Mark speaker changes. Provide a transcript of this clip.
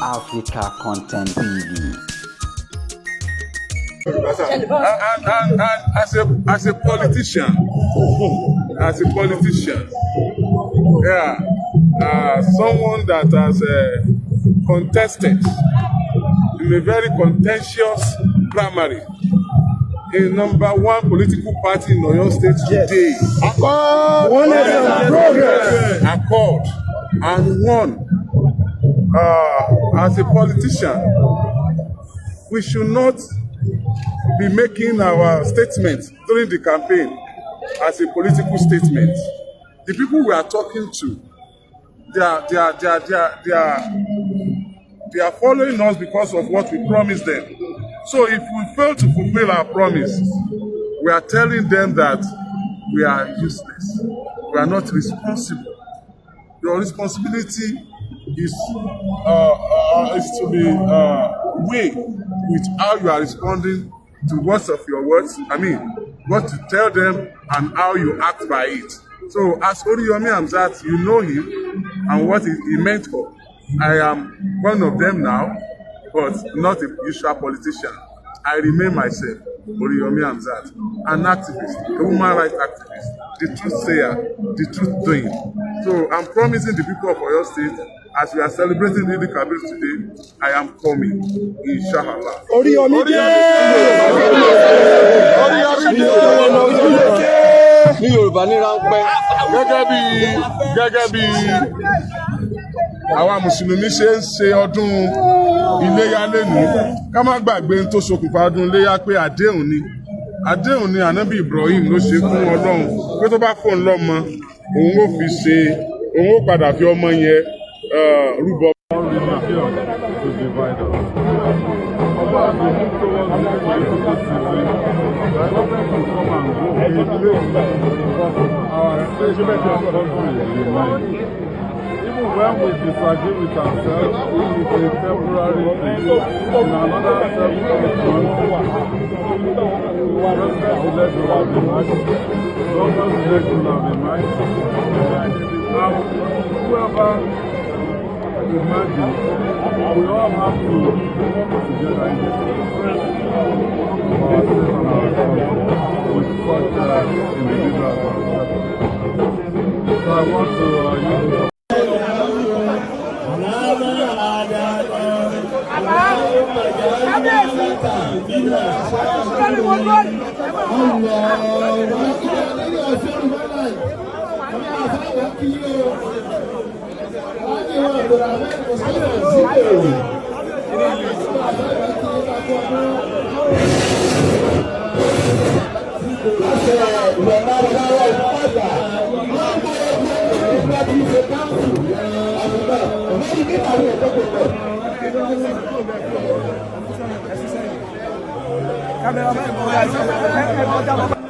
Speaker 1: Africa Content TV.
Speaker 2: And as a politician, yeah, someone that has contested in a very contentious primary in #1 political party in Oyo State today. Accord and won. As a politician, we should not be making our statements during the campaign as a political statement. The people we are talking to, they are following us because of what we promised them. So if we fail to fulfill our promise, we are telling them that we are useless. We are not responsible. Your responsibility is to be weighed with how you are responding to words of your words. I mean, what to tell them and how you act by it. So as Oriyomihamzat, you know him and what he meant for. I am one of them now, but not a usual politician. I remain myself, Oriyomihamzat, an activist, a human rights activist, the truth sayer, the truth doing. So I'm promising the people of Oyo State, as we are celebrating the Kabir today, I am coming, inshallah. Oriyomi
Speaker 3: ní Yorùbá ní ráńpẹ́
Speaker 2: gẹ́gẹ́ bí àwa mùsùlùmí ṣe ń ṣe ọdún iléyá lénìí, ká má gbàgbé tó ṣokùnfà ọdún iléyá pé àdéhùn ni ànábì Ibrahim ló ṣe fún Ọlọ́run pé tó bá fóun lọ́mọ òun ó padà fi ọmọ yẹn rúbọ.
Speaker 4: Even when we disagree with ourselves, it's a temporary thing. In another 7 months, we president election will be nice. Government election will be nice. And whoever imagines, we all have to work together in this with such individuals. So I want to use this.
Speaker 5: Cameraman,